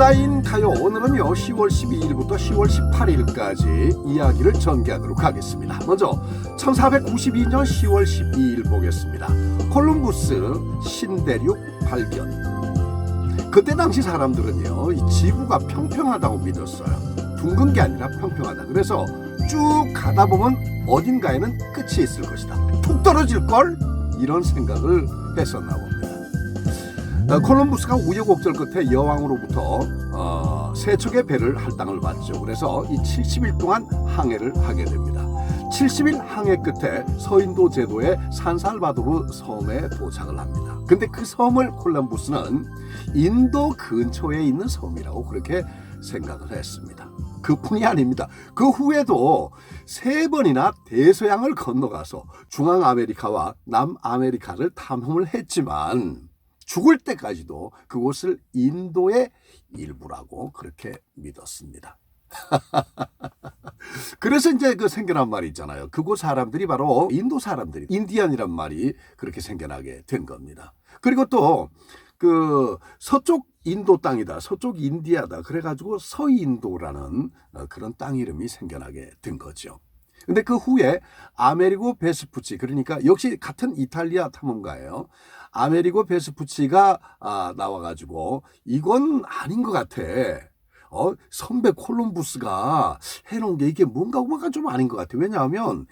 역사인 가요, 오늘은요 10월 12일부터 10월 18일까지 이야기를 전개하도록 하겠습니다. 먼저 1492년 10월 12일 보겠습니다. 콜럼부스 신대륙 발견. 그때 당시 사람들은요 이 지구가 평평하다고 믿었어요. 둥근 게 아니라 평평하다. 그래서 쭉 가다 보면 어딘가에는 끝이 있을 것이다. 툭 떨어질걸? 이런 생각을 했었나 봅니다. 콜럼부스가 우여곡절 끝에 여왕으로부터 세척의 배를 할당을 받죠. 그래서 이 70일 동안 항해를 하게 됩니다. 70일 항해 끝에 서인도 제도의 산살바도르 섬에 도착을 합니다. 근데 그 섬을 콜럼부스는 인도 근처에 있는 섬이라고 그렇게 생각을 했습니다. 그뿐이 아닙니다. 그 후에도 3번이나 대서양을 건너가서 중앙아메리카와 남아메리카를 탐험을 했지만 죽을 때까지도 그곳을 인도의 일부라고 그렇게 믿었습니다. 그래서 이제 그 생겨난 말이 있잖아요. 그곳 사람들이 바로 인도 사람들이, 인디안이란 말이 그렇게 생겨나게 된 겁니다. 그리고 또 그 서쪽 인도 땅이다, 서쪽 인디아다, 그래가지고 서인도라는 그런 땅 이름이 생겨나게 된 거죠. 근데 그 후에 아메리고 베스푸치, 그러니까 역시 같은 이탈리아 탐험가예요. 아메리고 베스푸치가 나와가지고 이건 아닌 것 같아. 선배 콜럼부스가 해놓은 게 이게 뭔가 좀 아닌 것 같아. 왜냐하면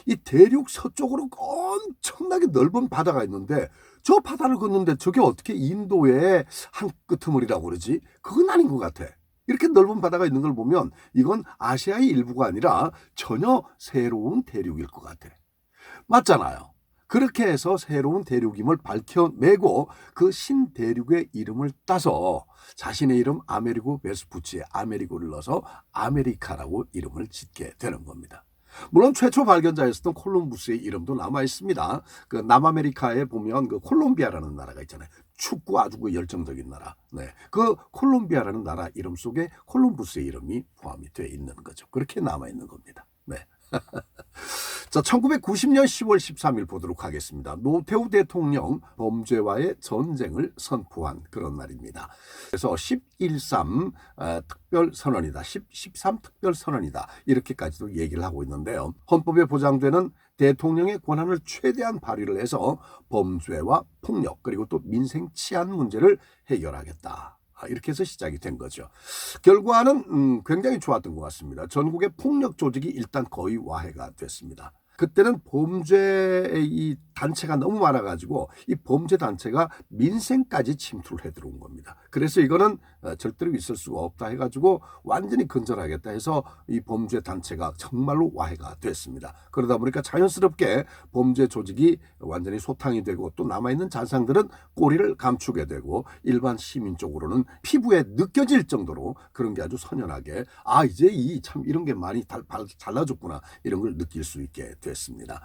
이 대륙 서쪽으로 엄청나게 넓은 바다가 있는데 저 바다를 걷는데 저게 어떻게 인도의 한 끄트머리라고 그러지? 그건 아닌 것 같아. 이렇게 넓은 바다가 있는 걸 보면 이건 아시아의 일부가 아니라 전혀 새로운 대륙일 것 같아. 맞잖아요. 그렇게 해서 새로운 대륙임을 밝혀내고 그 신대륙의 이름을 따서 자신의 이름 아메리고 베스푸치에 아메리고를 넣어서 아메리카라고 이름을 짓게 되는 겁니다. 물론 최초 발견자였던 콜럼부스의 이름도 남아 있습니다. 그 남아메리카에 보면 그 콜롬비아라는 나라가 있잖아요. 축구 아주 그 열정적인 나라. 네, 그 콜롬비아라는 나라 이름 속에 콜럼부스의 이름이 포함이 되어 있는 거죠. 그렇게 남아 있는 겁니다. 네. 자, 1990년 10월 13일 보도록 하겠습니다. 노태우 대통령 범죄와의 전쟁을 선포한 그런 날입니다. 그래서 10.13 특별선언이다, 10.13 특별선언이다, 이렇게까지도 얘기를 하고 있는데요. 헌법에 보장되는 대통령의 권한을 최대한 발휘를 해서 범죄와 폭력 그리고 또 민생 치안 문제를 해결하겠다. 이렇게 해서 시작이 된 거죠. 결과는 굉장히 좋았던 것 같습니다. 전국의 폭력 조직이 일단 거의 와해가 됐습니다. 그때는 범죄의 이 단체가 너무 많아가지고 이 범죄 단체가 민생까지 침투를 해 들어온 겁니다. 그래서 이거는 절대로 있을 수가 없다 해가지고 완전히 근절하겠다 해서 이 범죄 단체가 정말로 와해가 됐습니다. 그러다 보니까 자연스럽게 범죄 조직이 완전히 소탕이 되고 또 남아있는 잔상들은 꼬리를 감추게 되고 일반 시민 쪽으로는 피부에 느껴질 정도로 그런 게 아주 선연하게 이제 참 이런 게 많이 달라졌구나, 이런 걸 느낄 수 있게 됐습니다.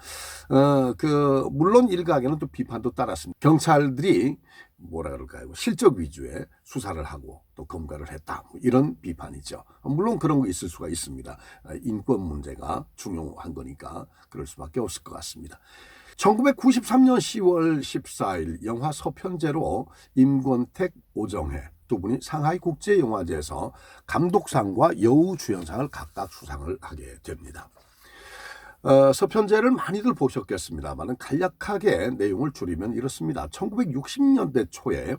물론 일각에는 또 비판도 따랐습니다. 경찰들이 뭐라 그럴까요? 실적 위주의 수사를 하고 또 검거를 했다, 이런 비판이죠. 물론 그런 거 있을 수가 있습니다. 인권 문제가 중요한 거니까 그럴 수밖에 없을 것 같습니다. 1993년 10월 14일 영화 서편제로 임권택, 오정혜 두 분이 상하이 국제영화제에서 감독상과 여우주연상을 각각 수상을 하게 됩니다. 서편제를 많이들 보셨겠습니다만 간략하게 내용을 줄이면 이렇습니다. 1960년대 초에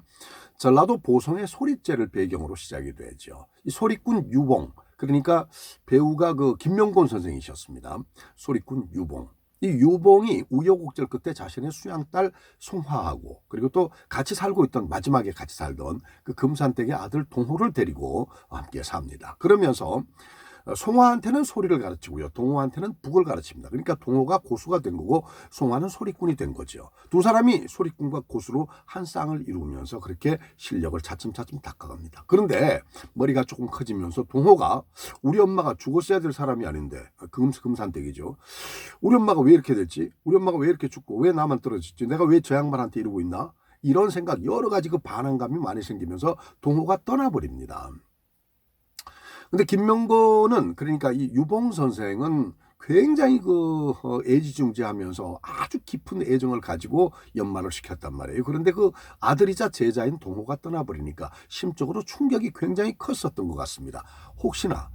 전라도 보성의 소릿제를 배경으로 시작이 되죠. 이 소릿군 유봉, 그러니까 배우가 그 김명곤 선생이셨습니다. 소릿군 유봉. 이 유봉이 우여곡절 끝에 자신의 수양딸 송화하고 그리고 또 같이 살고 있던, 마지막에 같이 살던 그 금산댁의 아들 동호를 데리고 함께 삽니다. 그러면서 송화한테는 소리를 가르치고요, 동호한테는 북을 가르칩니다. 그러니까 동호가 고수가 된 거고 송화는 소리꾼이 된 거죠. 두 사람이 소리꾼과 고수로 한 쌍을 이루면서 그렇게 실력을 차츰차츰 닦아갑니다. 그런데 머리가 조금 커지면서 동호가 우리 엄마가 죽었어야 될 사람이 아닌데, 금산댁이죠. 우리 엄마가 왜 이렇게 됐지? 우리 엄마가 왜 이렇게 죽고 왜 나만 떨어졌지? 내가 왜 저 양반한테 이러고 있나? 이런 생각, 여러 가지 그 반항감이 많이 생기면서 동호가 떠나버립니다. 근데 김명곤은, 그러니까 이 유봉 선생은 굉장히 애지중지하면서 아주 깊은 애정을 가지고 연말을 시켰단 말이에요. 그런데 그 아들이자 제자인 동호가 떠나버리니까 심적으로 충격이 굉장히 컸었던 것 같습니다. 혹시나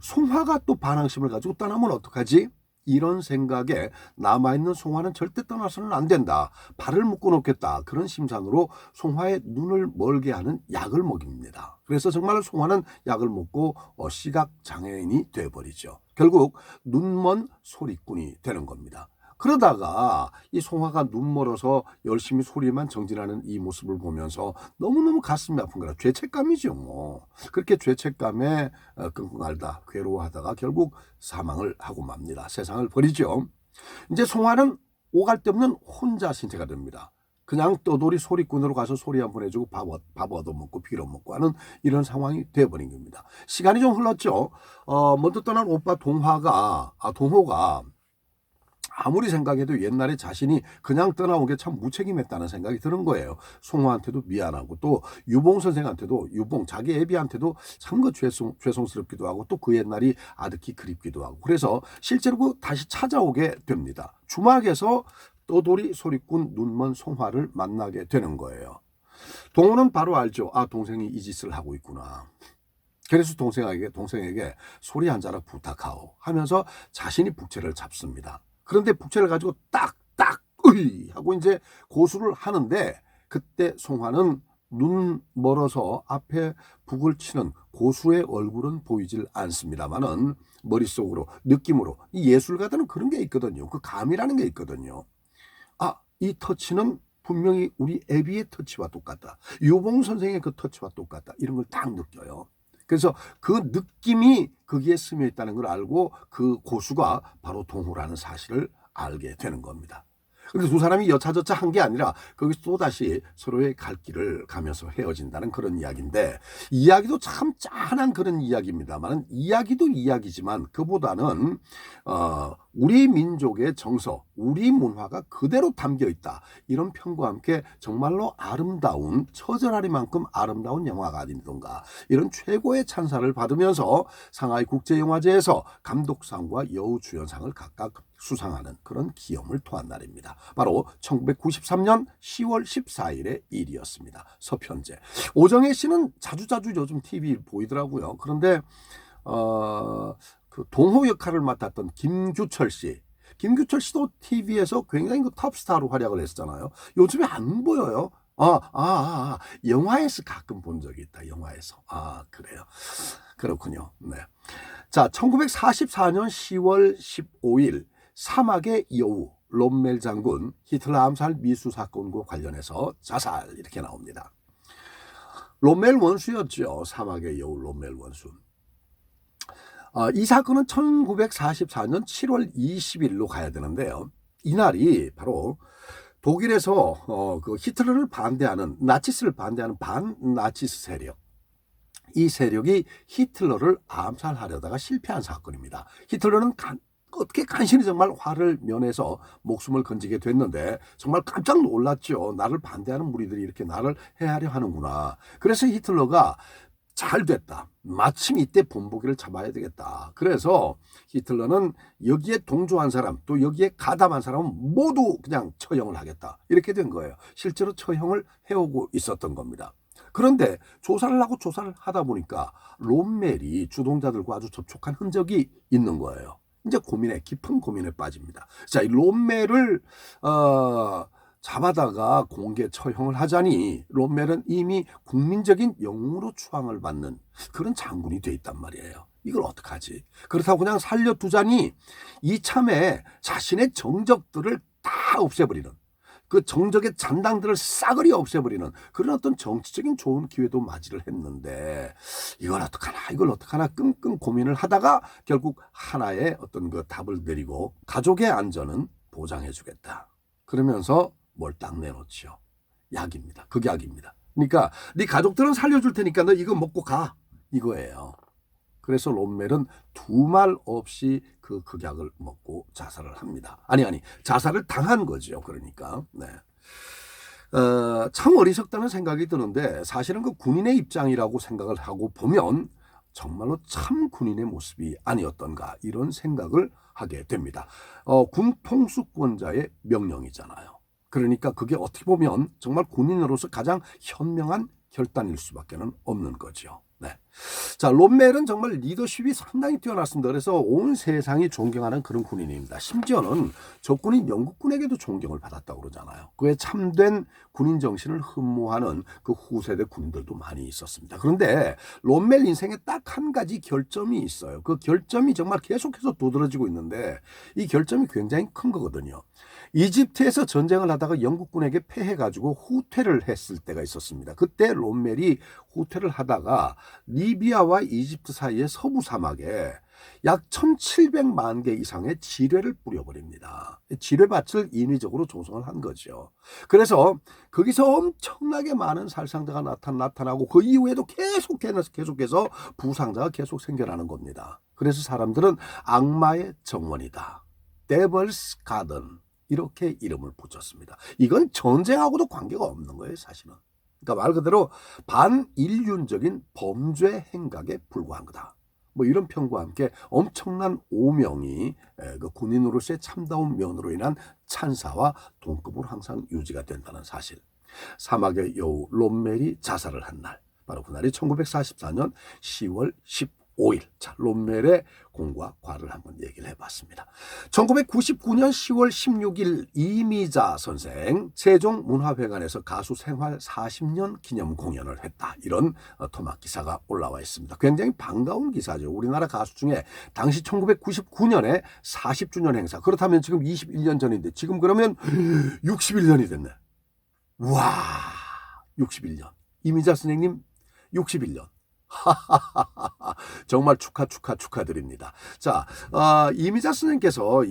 송화가 또 반항심을 가지고 떠나면 어떡하지? 이런 생각에 남아있는 송화는 절대 떠나서는 안 된다. 발을 묶어놓겠다. 그런 심산으로 송화의 눈을 멀게 하는 약을 먹입니다. 그래서 정말 송화는 약을 먹고 시각장애인이 돼버리죠. 결국 눈먼 소리꾼이 되는 겁니다. 그러다가 이 송화가 눈 멀어서 열심히 소리만 정진하는 이 모습을 보면서 너무너무 가슴이 아픈 거라. 죄책감이죠 뭐. 그렇게 죄책감에 끙끙 앓다 괴로워하다가 결국 사망을 하고 맙니다. 세상을 버리죠. 이제 송화는 오갈 데 없는 혼자 신세가 됩니다. 그냥 떠돌이 소리꾼으로 가서 소리 한번 해주고 밥 얻어먹고 빌어먹고 하는 이런 상황이 되어버린 겁니다. 시간이 좀 흘렀죠. 먼저 떠난 오빠 동호가 아무리 생각해도 옛날에 자신이 그냥 떠나온 게 참 무책임했다는 생각이 드는 거예요. 송화한테도 미안하고 또 유봉 선생한테도 자기 애비한테도 참 죄송스럽기도 하고 또 그 옛날이 아득히 그립기도 하고 그래서 실제로 다시 찾아오게 됩니다. 주막에서 떠돌이 소리꾼 눈먼 송화를 만나게 되는 거예요. 동호는 바로 알죠. 아, 동생이 이 짓을 하고 있구나. 그래서 동생에게 소리 한 자락 부탁하오 하면서 자신이 북채를 잡습니다. 그런데 북채를 가지고 으이 하고 이제 고수를 하는데 그때 송화는 눈 멀어서 앞에 북을 치는 고수의 얼굴은 보이질 않습니다만은 머릿속으로 느낌으로 이 예술가들은 그런 게 있거든요. 그 감이라는 게 있거든요. 아, 이 터치는 분명히 우리 애비의 터치와 똑같다. 유봉 선생의 그 터치와 똑같다. 이런 걸 딱 느껴요. 그래서 그 느낌이 거기에 스며 있다는 걸 알고 그 고수가 바로 동호라는 사실을 알게 되는 겁니다. 그런데 두 사람이 여차저차 한 게 아니라 거기서 또다시 서로의 갈 길을 가면서 헤어진다는 그런 이야기인데 이야기도 참 짠한 그런 이야기입니다만 이야기도 이야기지만 그보다는 우리 민족의 정서, 우리 문화가 그대로 담겨 있다. 이런 평과 함께 정말로 아름다운 처절하리만큼 아름다운 영화가 아니던가 이런 최고의 찬사를 받으면서 상하이 국제영화제에서 감독상과 여우주연상을 각각 수상하는 그런 기염을 토한 날입니다. 바로 1993년 10월 14일의 일이었습니다. 서편제. 오정혜 씨는 자주자주 요즘 TV 보이더라고요. 그런데 그 동호 역할을 맡았던 김규철 씨도 TV에서 굉장히 그 톱스타로 활약을 했잖아요. 요즘에 안 보여요. 영화에서 가끔 본 적이 있다. 영화에서. 그래요. 그렇군요. 네. 자, 1944년 10월 15일 사막의 여우 롬멜 장군 히틀러 암살 미수 사건과 관련해서 자살 이렇게 나옵니다. 롬멜 원수였죠. 사막의 여우 롬멜 원수. 이 사건은 1944년 7월 20일로 가야 되는데요. 이날이 바로 독일에서 그 히틀러를 반대하는 나치스를 반대하는 반나치스 세력. 이 세력이 히틀러를 암살하려다가 실패한 사건입니다. 히틀러는 어떻게 간신히 정말 화를 면해서 목숨을 건지게 됐는데 정말 깜짝 놀랐죠. 나를 반대하는 무리들이 이렇게 나를 해하려 하는구나. 그래서 히틀러가 잘 됐다. 마침 이때 본보기를 잡아야 되겠다. 그래서 히틀러는 여기에 동조한 사람 또 여기에 가담한 사람은 모두 그냥 처형을 하겠다. 이렇게 된 거예요. 실제로 처형을 해오고 있었던 겁니다. 그런데 조사를 하다 보니까 롬멜이 주동자들과 아주 접촉한 흔적이 있는 거예요. 이제 깊은 고민에 빠집니다. 자, 이 롬멜을 잡아다가 공개 처형을 하자니 롬멜은 이미 국민적인 영웅으로 추앙을 받는 그런 장군이 돼 있단 말이에요. 이걸 어떡하지? 그렇다고 그냥 살려두자니 이참에 자신의 정적들을 다 없애버리는 그 정적의 잔당들을 싸그리 없애버리는 그런 어떤 정치적인 좋은 기회도 맞이를 했는데 이걸 어떡하나 끙끙 고민을 하다가 결국 하나의 어떤 그 답을 내리고 가족의 안전은 보장해주겠다. 그러면서 뭘 딱 내놓지요. 약입니다. 극약입니다. 그러니까 네 가족들은 살려줄 테니까 너 이거 먹고 가. 이거예요. 그래서 롬멜은 두 말 없이 그 극약을 먹고 자살을 합니다. 자살을 당한 거죠. 그러니까. 네. 참 어리석다는 생각이 드는데 사실은 그 군인의 입장이라고 생각을 하고 보면 정말로 참 군인의 모습이 아니었던가 이런 생각을 하게 됩니다. 군 통수권자의 명령이잖아요. 그러니까 그게 어떻게 보면 정말 군인으로서 가장 현명한 결단일 수밖에 없는 거죠. 네. 자, 롬멜은 정말 리더십이 상당히 뛰어났습니다. 그래서 온 세상이 존경하는 그런 군인입니다. 심지어는 적군인 영국군에게도 존경을 받았다고 그러잖아요. 그의 참된 군인 정신을 흠모하는 그 후세대 군인들도 많이 있었습니다. 그런데 롬멜 인생에 딱 한 가지 결점이 있어요. 그 결점이 정말 계속해서 두드러지고 있는데 이 결점이 굉장히 큰 거거든요. 이집트에서 전쟁을 하다가 영국군에게 패해가지고 후퇴를 했을 때가 있었습니다. 그때 롬멜이 후퇴를 하다가 리비아와 이집트 사이의 서부 사막에 약 1700만 개 이상의 지뢰를 뿌려버립니다. 지뢰밭을 인위적으로 조성을 한 거죠. 그래서 거기서 엄청나게 많은 살상자가 나타나고 그 이후에도 계속해서 부상자가 계속 생겨나는 겁니다. 그래서 사람들은 악마의 정원이다, Devil's Garden 이렇게 이름을 붙였습니다. 이건 전쟁하고도 관계가 없는 거예요, 사실은. 그러니까 말 그대로 반인륜적인 범죄 행각에 불과한 거다. 뭐 이런 평과 함께 엄청난 오명이 그 군인으로서의 참다운 면으로 인한 찬사와 동급으로 항상 유지가 된다는 사실. 사막의 여우 롬멜이 자살을 한 날, 바로 그날이 1944년 10월 15일. 자, 롬멜의 공과 과를 한번 얘기를 해봤습니다. 1999년 10월 16일 이미자 선생 세종문화회관에서 가수 생활 40년 기념 공연을 했다. 이런 토막 기사가 올라와 있습니다. 굉장히 반가운 기사죠. 우리나라 가수 중에 당시 1999년에 40주년 행사. 그렇다면 지금 21년 전인데 지금 그러면 61년이 됐네. 와, 61년. 이미자 선생님 61년. 정말 축하드립니다. 자, 이미자 선생님께서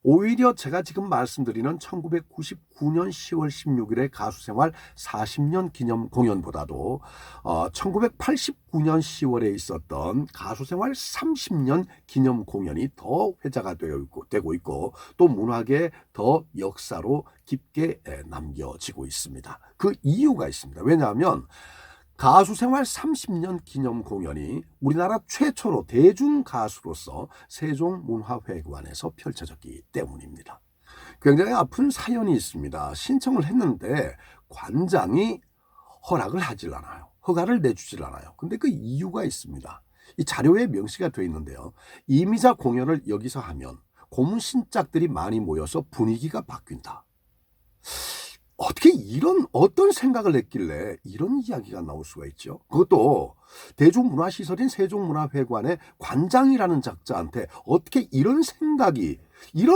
오히려 제가 지금 말씀드리는 1999년 10월 16일의 가수생활 40년 기념 공연보다도 1989년 10월에 있었던 가수생활 30년 기념 공연이 더 회자가 되고 있고 또 문화계에 더 역사로 깊게 남겨지고 있습니다. 그 이유가 있습니다. 왜냐하면 가수 생활 30년 기념 공연이 우리나라 최초로 대중 가수로서 세종문화회관에서 펼쳐졌기 때문입니다. 굉장히 아픈 사연이 있습니다. 신청을 했는데 관장이 허락을 하질 않아요. 허가를 내주질 않아요. 근데 그 이유가 있습니다. 이 자료에 명시가 되어 있는데요. 이미자 공연을 여기서 하면 고문 신작들이 많이 모여서 분위기가 바뀐다. 어떻게 어떤 생각을 했길래 이런 이야기가 나올 수가 있죠? 그것도 대중문화시설인 세종문화회관의 관장이라는 작자한테 어떻게 이런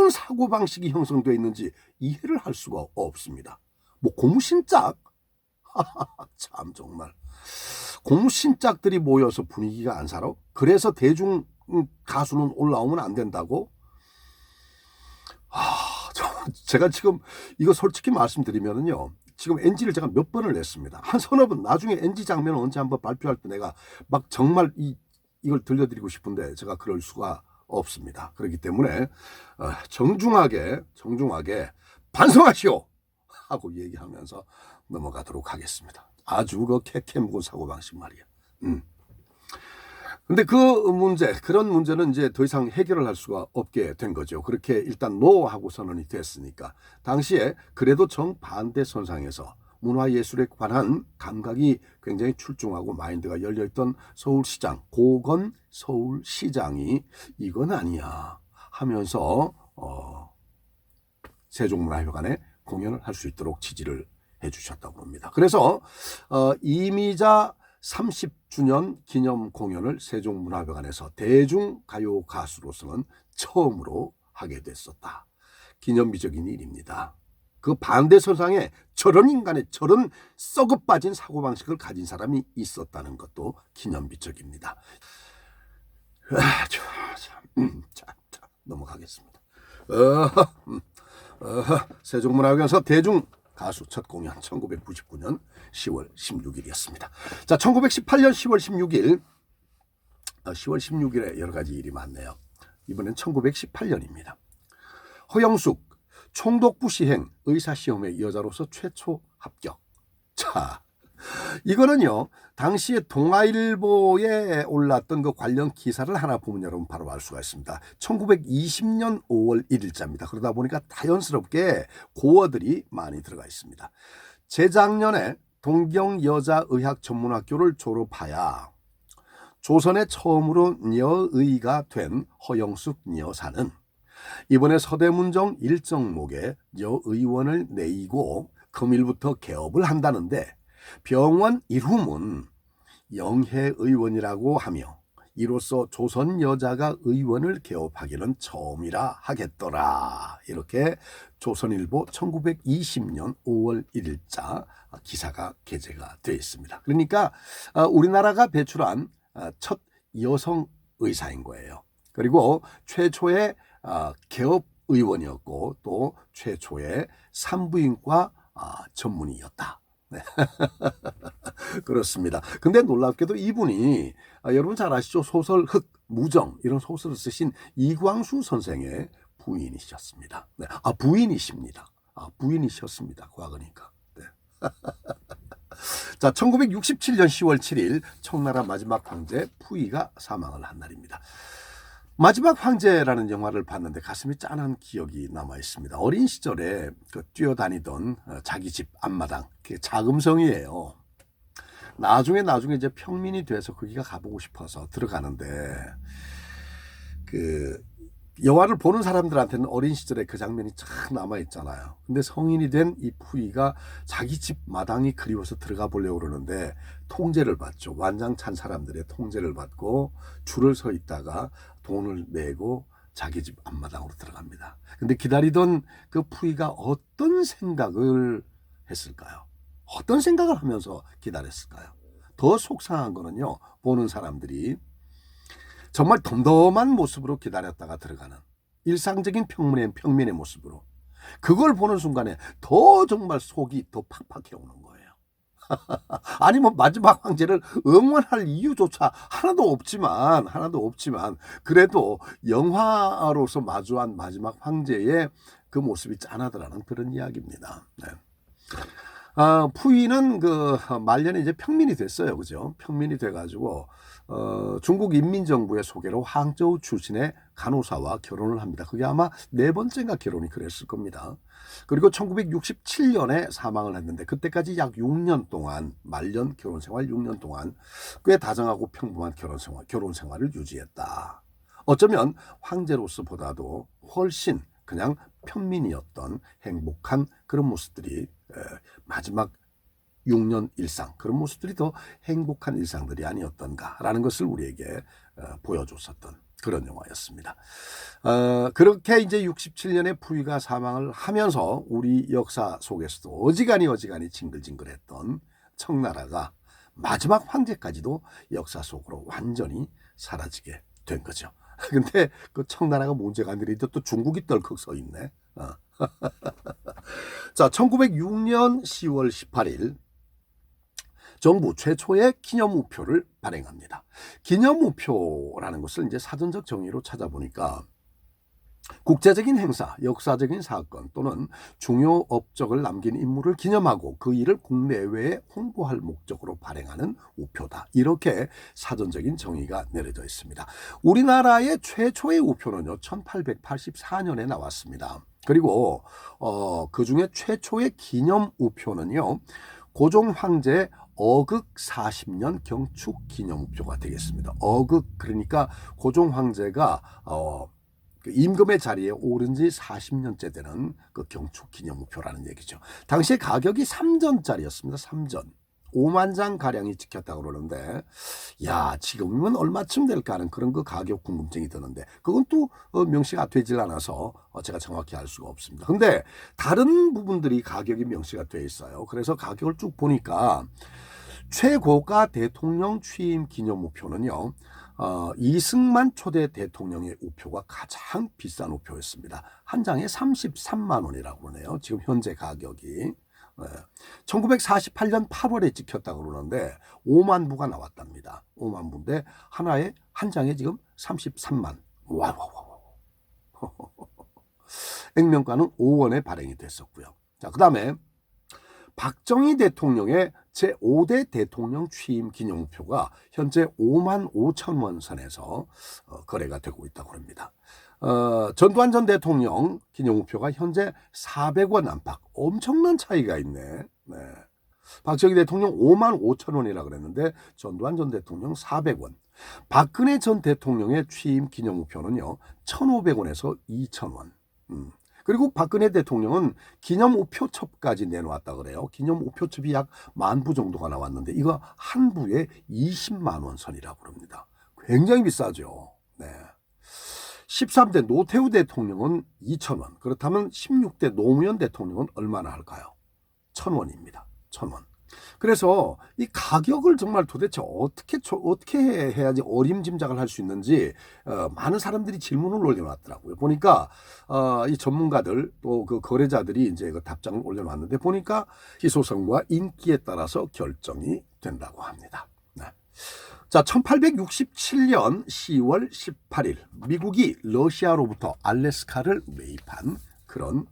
사고방식이 형성되어 있는지 이해를 할 수가 없습니다. 뭐 고무신짝? 참 정말. 고무신짝들이 모여서 분위기가 안 살아? 그래서 대중 가수는 올라오면 안 된다고? 제가 지금 이거 솔직히 말씀드리면은요. 지금 NG를 제가 몇 번을 냈습니다. 한 서너 번. 나중에 NG 장면을 언제 한번 발표할 때 내가 막 정말 이걸 들려드리고 싶은데 제가 그럴 수가 없습니다. 그렇기 때문에 정중하게 반성하시오 하고 얘기하면서 넘어가도록 하겠습니다. 아주 그 캐캐묵은 사고방식 말이야. 근데 그런 문제는 이제 더 이상 해결을 할 수가 없게 된 거죠. 그렇게 일단 노하고 선언이 됐으니까. 당시에 그래도 정반대 선상에서 문화예술에 관한 감각이 굉장히 출중하고 마인드가 열려있던 서울시장, 고건 서울시장이 이건 아니야 하면서 세종문화회관에 공연을 할 수 있도록 지지를 해주셨다고 합니다. 그래서 이미자 30주년 기념 공연을 세종문화회관에서 대중가요 가수로서는 처음으로 하게 됐었다. 기념비적인 일입니다. 그 반대 선상에 저런 썩어 빠진 사고방식을 가진 사람이 있었다는 것도 기념비적입니다. 자, 넘어가겠습니다. 세종문화회관에서 대중 가수 첫 공연 1999년 10월 16일이었습니다. 자, 1918년 10월 16일 10월 16일에 여러 가지 일이 많네요. 이번엔 1918년입니다. 허영숙 총독부 시행 의사시험에 여자로서 최초 합격. 자, 이거는요, 당시에 동아일보에 올랐던 그 관련 기사를 하나 보면 여러분 바로 알 수가 있습니다. 1920년 5월 1일자입니다. 그러다 보니까 자연스럽게 고어들이 많이 들어가 있습니다. 재작년에 동경여자의학전문학교를 졸업하여 조선에 처음으로 여의가 된 허영숙 여사는 이번에 서대문정 일정목에 여의원을 내이고 금일부터 개업을 한다는데 병원 이름은 영혜의원이라고 하며 이로써 조선 여자가 의원을 개업하기는 처음이라 하겠더라. 이렇게 조선일보 1920년 5월 1일자 기사가 게재가 되어 있습니다. 그러니까 우리나라가 배출한 첫 여성 의사인 거예요. 그리고 최초의 개업 의원이었고 또 최초의 산부인과 전문의였다. 네. 그렇습니다. 근데 놀랍게도 이분이 여러분 잘 아시죠? 소설 흑, 무정 이런 소설을 쓰신 이광수 선생의 부인이셨습니다. 네. 부인이십니다. 부인이셨습니다. 과거니까. 네. 자, 1967년 10월 7일 청나라 마지막 황제 푸이가 사망을 한 날입니다. 마지막 황제라는 영화를 봤는데 가슴이 짠한 기억이 남아 있습니다. 어린 시절에 그 뛰어다니던 자기 집 앞마당, 그게 자금성이에요. 나중에 이제 평민이 돼서 거기가 가보고 싶어서 들어가는데 그 영화를 보는 사람들한테는 어린 시절에 그 장면이 쫙 남아 있잖아요. 근데 성인이 된 이 푸이가 자기 집 마당이 그리워서 들어가 보려고 그러는데 통제를 받죠. 완장찬 사람들의 통제를 받고 줄을 서 있다가 돈을 내고 자기 집 앞마당으로 들어갑니다. 근데 기다리던 그 푸이가 어떤 생각을 했을까요? 어떤 생각을 하면서 기다렸을까요? 더 속상한 거는요, 보는 사람들이 정말 덤덤한 모습으로 기다렸다가 들어가는 일상적인 평민의 모습으로 그걸 보는 순간에 더 정말 속이 더 팍팍해 오는 거예요. 아니 뭐 마지막 황제를 응원할 이유조차 하나도 없지만 그래도 영화로서 마주한 마지막 황제의 그 모습이 짠하더라는 그런 이야기입니다. 네. 푸이는 그 말년에 이제 평민이 됐어요, 그죠? 평민이 돼가지고 중국 인민정부의 소개로 항저우 출신의 간호사와 결혼을 합니다. 그게 아마 네 번째인가 결혼이 그랬을 겁니다. 그리고 1967년에 사망을 했는데 그때까지 약 6년 동안 말년 결혼 생활 6년 동안 꽤 다정하고 평범한 결혼 생활을 유지했다. 어쩌면 황제로서보다도 훨씬 그냥 평민이었던 행복한 그런 모습들이 마지막 6년 일상 그런 모습들이 더 행복한 일상들이 아니었던가라는 것을 우리에게 보여줬었던 그런 영화였습니다. 그렇게 이제 67년에 푸이가 사망을 하면서 우리 역사 속에서도 어지간히 징글징글했던 청나라가 마지막 황제까지도 역사 속으로 완전히 사라지게 된 거죠. 근데 그 청나라가 문제가 아니라 또 중국이 덜컥 서 있네. 자, 1906년 10월 18일 정부 최초의 기념우표를 발행합니다. 기념우표라는 것을 이제 사전적 정의로 찾아보니까 국제적인 행사, 역사적인 사건 또는 중요 업적을 남긴 인물을 기념하고 그 일을 국내외에 홍보할 목적으로 발행하는 우표다. 이렇게 사전적인 정의가 내려져 있습니다. 우리나라의 최초의 우표는요, 1884년에 나왔습니다. 그리고 그 중에 최초의 기념 우표는요, 고종 황제 어극 40년 경축 기념우표가 되겠습니다. 어극 그러니까 고종 황제가 그 임금의 자리에 오른 지 40년째 되는 그 경축 기념우표라는 얘기죠. 당시에 가격이 3전짜리였습니다. 3전. 5만 장 가량이 찍혔다고 그러는데 야 지금이면 얼마쯤 될까 하는 그런 그 가격 궁금증이 드는데 그건 또 명시가 되질 않아서 제가 정확히 알 수가 없습니다. 근데 다른 부분들이 가격이 명시가 돼 있어요. 그래서 가격을 쭉 보니까 최고가 대통령 취임 기념 우표는요, 이승만 초대 대통령의 우표가 가장 비싼 우표였습니다. 한 장에 33만 원이라고 그러네요. 지금 현재 가격이. 1948년 8월에 찍혔다고 그러는데 5만 부가 나왔답니다. 5만 부인데 한 장에 지금 33만. 와우. 액면가는 5원에 발행이 됐었고요. 자, 그다음에 박정희 대통령의 제5대 대통령 취임 기념우표가 현재 5만 5천 원 선에서 거래가 되고 있다고 합니다. 전두환 전 대통령 기념우표가 현재 400원 안팎, 엄청난 차이가 있네. 네. 박정희 대통령 5만 5천 원이라 그랬는데 전두환 전 대통령 400원. 박근혜 전 대통령의 취임 기념우표는요 1,500원에서 2,000원. 그리고 박근혜 대통령은 기념우표첩까지 내놓았다 그래요. 기념우표첩이 약 10,000부 정도가 나왔는데 이거 한 부에 20만 원 선이라고 합니다. 굉장히 비싸죠. 네. 13대 노태우 대통령은 2,000원. 그렇다면 16대 노무현 대통령은 얼마나 할까요? 1,000원입니다. 1,000원. 그래서 이 가격을 정말 도대체 어떻게 해야지 어림짐작을 할 수 있는지 많은 사람들이 질문을 올려놨더라고요. 보니까 이 전문가들 또 그 거래자들이 이제 그 답장을 올려놨는데 보니까 희소성과 인기에 따라서 결정이 된다고 합니다. 네. 자, 1867년 10월 18일 미국이 러시아로부터 알래스카를 매입한 그런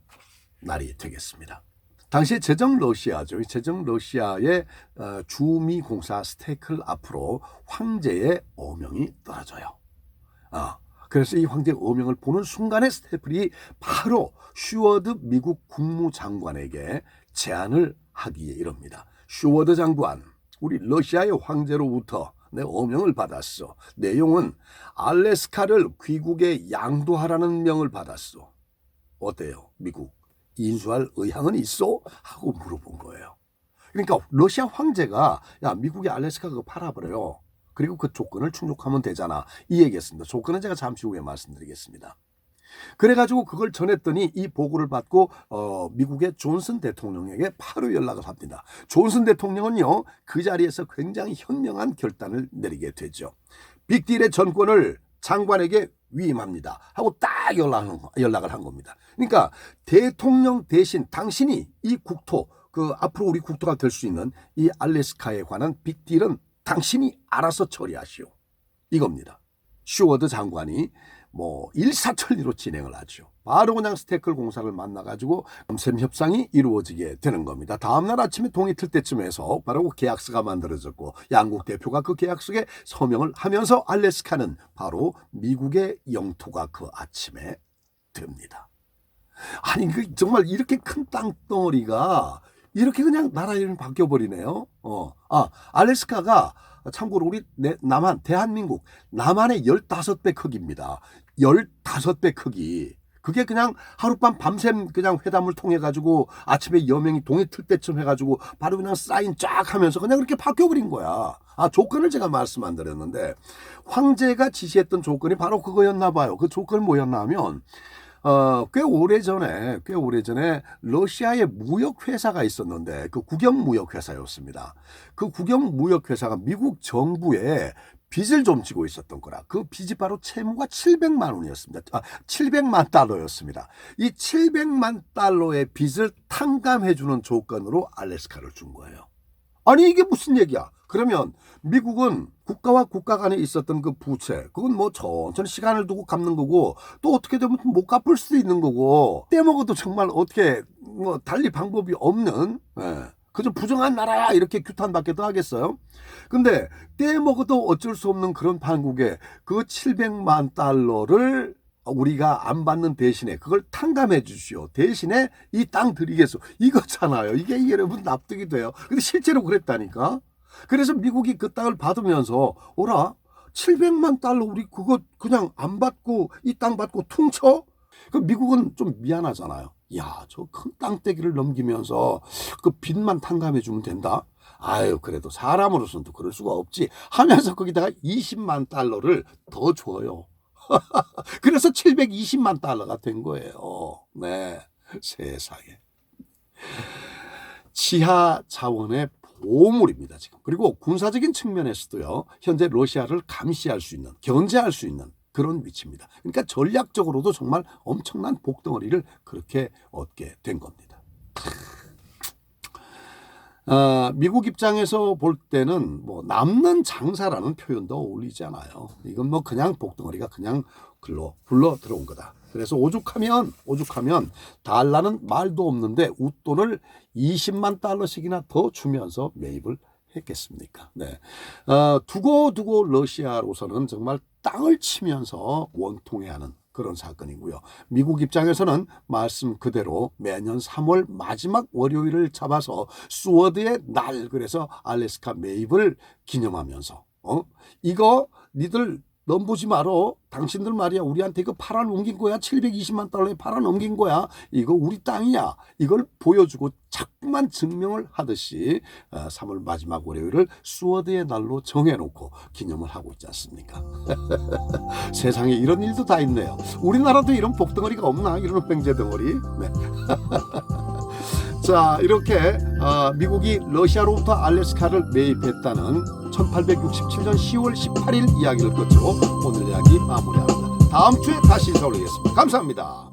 날이 되겠습니다. 당시 제정 러시아죠. 제정 러시아의 주미 공사 스테이클 앞으로 황제의 어명이 떨어져요. 그래서 이 황제의 어명을 보는 순간에 스테이플이 바로 슈워드 미국 국무장관에게 제안을 하기에 이릅니다. 슈워드 장관, 우리 러시아의 황제로부터 내 어명을 받았어. 내용은 알래스카를 귀국에 양도하라는 명을 받았어. 어때요? 미국 인수할 의향은 있어? 하고 물어본 거예요. 그러니까 러시아 황제가 야 미국의 알래스카 그거 팔아버려요. 그리고 그 조건을 충족하면 되잖아. 이 얘기했습니다. 조건은 제가 잠시 후에 말씀드리겠습니다. 그래가지고 그걸 전했더니 이 보고를 받고 미국의 존슨 대통령에게 바로 연락을 합니다. 존슨 대통령은요 그 자리에서 굉장히 현명한 결단을 내리게 되죠. 빅딜의 전권을 장관에게 위임합니다 하고 딱 연락을 한 겁니다. 그러니까 대통령 대신 당신이 이 국토 그 앞으로 우리 국토가 될 수 있는 이 알래스카에 관한 빅딜은 당신이 알아서 처리하시오 이겁니다. 슈워드 장관이 뭐 일사천리로 진행을 하죠. 바로 그냥 스테이클 공사를 만나가지고 밤샘 협상이 이루어지게 되는 겁니다. 다음날 아침에 동이 틀 때쯤 해서 바로 계약서가 만들어졌고 양국 대표가 그 계약서에 서명을 하면서 알래스카는 바로 미국의 영토가 그 아침에 됩니다. 아니 정말 이렇게 큰 땅덩어리가 이렇게 그냥 나라 이름이 바뀌어버리네요. 알래스카가 참고로 우리 남한 대한민국 남한의 15배 크기입니다. 15배 크기. 그게 그냥 하룻밤 밤샘 그냥 회담을 통해 가지고 아침에 여명이 동이 틀 때쯤 해가지고 바로 그냥 사인 쫙 하면서 그냥 그렇게 바뀌어버린 거야. 조건을 제가 말씀 안 드렸는데 황제가 지시했던 조건이 바로 그거였나 봐요. 그 조건이 뭐였나 하면 꽤 오래전에 러시아의 무역회사가 있었는데 그 국영무역회사였습니다. 그 국영무역회사가 미국 정부에 빚을 좀 지고 있었던 거라. 그 빚이 바로 채무가 700만 원이었습니다. 700만 달러였습니다. 이 700만 달러의 빚을 탕감해주는 조건으로 알래스카를 준 거예요. 아니 이게 무슨 얘기야? 그러면 미국은 국가와 국가 간에 있었던 그 부채 그건 뭐 천천히 시간을 두고 갚는 거고 또 어떻게 되면 못 갚을 수도 있는 거고 떼먹어도 정말 어떻게 뭐 달리 방법이 없는 그저 부정한 나라야 이렇게 규탄받기도 하겠어요. 근데 떼먹어도 어쩔 수 없는 그런 판국에 그 700만 달러를 우리가 안 받는 대신에 그걸 탕감해 주시오. 대신에 이 땅 드리겠소. 이거잖아요. 이게 여러분 납득이 돼요. 근데 실제로 그랬다니까. 그래서 미국이 그 땅을 받으면서 오라 700만 달러 우리 그거 그냥 안 받고 이 땅 받고 퉁쳐? 그 미국은 좀 미안하잖아요. 야, 저 큰 땅떼기를 넘기면서 그 빚만 탕감해 주면 된다? 아유 그래도 사람으로서는 또 그럴 수가 없지 하면서 거기다가 20만 달러를 더 줘요. 그래서 720만 달러가 된 거예요. 네, 세상에. 지하 자원의 보물입니다 지금. 그리고 군사적인 측면에서도요. 현재 러시아를 감시할 수 있는, 견제할 수 있는 그런 위치입니다. 그러니까 전략적으로도 정말 엄청난 복덩어리를 그렇게 얻게 된 겁니다. 미국 입장에서 볼 때는 뭐 남는 장사라는 표현도 어울리지 않아요. 이건 뭐 그냥 복덩어리가 그냥 글로 불러 들어온 거다. 그래서 오죽하면 달러는 말도 없는데 웃돈을 20만 달러씩이나 더 주면서 매입을 했겠습니까? 네. 두고 러시아로서는 정말 땅을 치면서 원통해하는 그런 사건이고요. 미국 입장에서는 말씀 그대로 매년 3월 마지막 월요일을 잡아서 스워드의 날, 그래서 알래스카 매입을 기념하면서 이거 니들 넘보지 말어. 당신들 말이야. 우리한테 이거 팔아넘긴 거야. 720만 달러에 팔아넘긴 거야. 이거 우리 땅이야. 이걸 보여주고 자꾸만 증명을 하듯이 3월 마지막 월요일을 스워드의 날로 정해놓고 기념을 하고 있지 않습니까? 세상에 이런 일도 다 있네요. 우리나라도 이런 복덩어리가 없나? 이런 뺑재 덩어리. 네. 자, 이렇게 미국이 러시아로부터 알래스카를 매입했다는 1867년 10월 18일 이야기를 끝으로 오늘 이야기 마무리합니다. 다음 주에 다시 인사올리겠습니다. 감사합니다.